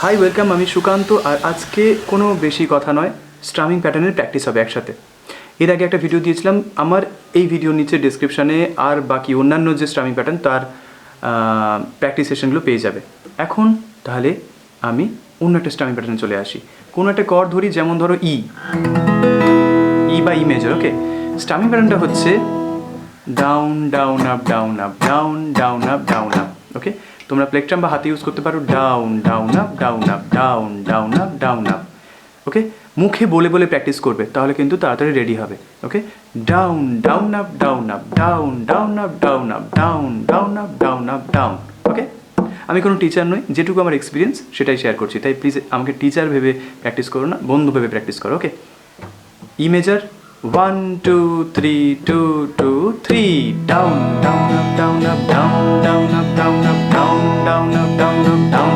Hi welcome, আমি সুকান্ত। আর আজকে কোনো বেশি কথা নয়, স্ট্রামিং প্যাটার্নের প্র্যাকটিস হবে একসাথে। এর আগে একটা ভিডিও দিয়েছিলাম, আমার এই ভিডিওর নিচে ডিসক্রিপশানে আর বাকি অন্যান্য যে স্ট্রামিং প্যাটার্ন তার প্র্যাকটিস সেশনগুলো পেয়ে যাবে। এখন তাহলে আমি অন্য একটা স্ট্রামিং প্যাটার্নে চলে আসি। কোনো একটা কর্ড ধরি, যেমন ধরো ই বা ই মেজর। ওকে, স্ট্রামিং প্যাটার্নটা হচ্ছে down down up down up down down up down up. Okay, তোমরা প্লেকট্রাম বা হাতে ইউজ করতে পারো down down up down up down down up down up. Okay, মুখে বলে বলে প্র্যাকটিস করবে, তাহলে কিন্তু তাড়াতাড়ি রেডি হবে। Okay, down down up down up down down up down up down down up down up down. Okay, আমি কোনো টিচার নই, যেটুকু আমার এক্সপিরিয়েন্স সেটাই শেয়ার করছি, তাই প্লিজ আমাকে টিচার ভেবে প্র্যাকটিস করো না, বন্ধু ভেবে প্র্যাকটিস করো। Okay, E major 1 2 3 2 2 3 down down up down up down down up down up down down up down up down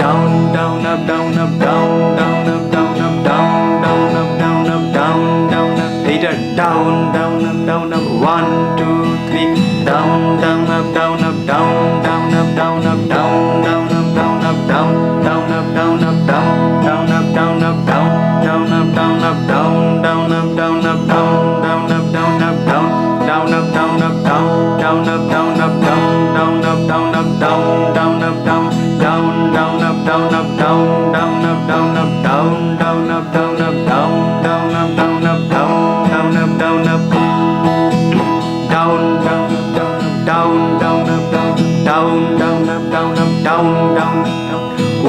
down down up down up down down up down up down down up down up down down up. এইটা down down up down up 1 2 3 down down up down up down down up down up down down up down up down down up down up down down up down up down down up down up down down up down up down down up down up down down up down up down down up down up down down up down up down down up down down down up down up down down up down up down down up down up down down up down up down down up down up down down down down up down down down up down up down down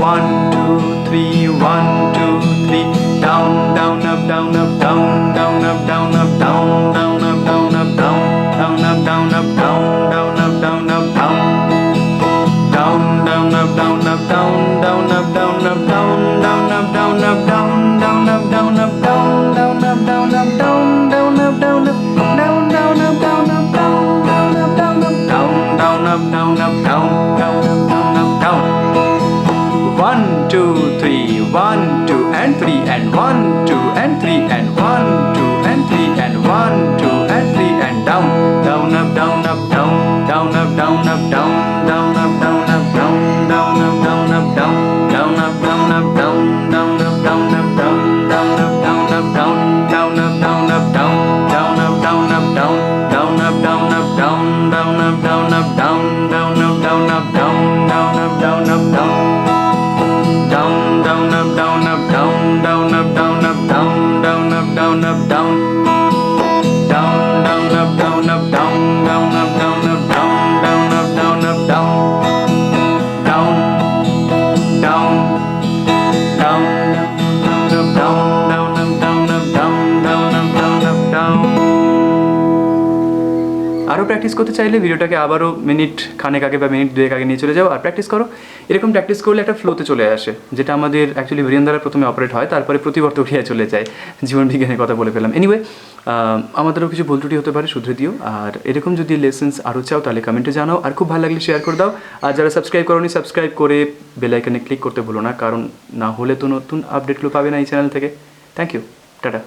1 2 3 1 2 3 down down up down up down down up down up down down up down up down down up down up down down up down up down down down up down up down down up down up down down up down up down down up down up down down up down up down down up down up down down up down up down down up down up down down up down up down down up down up down 1 2 3 1 2 and 3 and 1 2 and 3 and 1 2 and 3 and 1 2 and 3 and down down up down up down down up down up down down up down up down down up down up down down up down up down down up down up down down up down up down down up down up down down up down up down down up down up down down up down up down down up down up down down up down up down down down up down up down down up down up down down up down up down down down up down up down down up down up down down up down up down down down down up down down up down up down down up down up down। আরও practice করতে চাইলে ভিডিওটাকে আবারও minute খানেক আগে বা minute দুয়েক আগে নিয়ে চলে যাও আর প্র্যাকটিস করো। এরকম প্র্যাকটিস করলে একটা ফ্লোতে চলে আসে, যেটা আমাদের অ্যাকচুয়ালি ব্রেন দ্বারা প্রথমে অপারেট হয়, তারপরে প্রতিবর্ত ক্রিয়ায় চলে যায়। জীবন বিজ্ঞানের কথা বলে ফেলাম। এনিওয়ে, আমাদেরও কিছু ভুল ত্রুটি হতে পারে, শুধরে দিও। আর এরকম যদি লেসেন্স আরও চাও তাহলে কমেন্টে জানাও, আর খুব ভালো লাগলে শেয়ার করে দাও। আর যারা সাবস্ক্রাইব করোনি, সাবস্ক্রাইব করে বেল আইকনে ক্লিক করতে ভুলো না, কারণ না হলে তো নতুন আপডেটগুলো পাবে না এই চ্যানেল থেকে। Thank you, tata.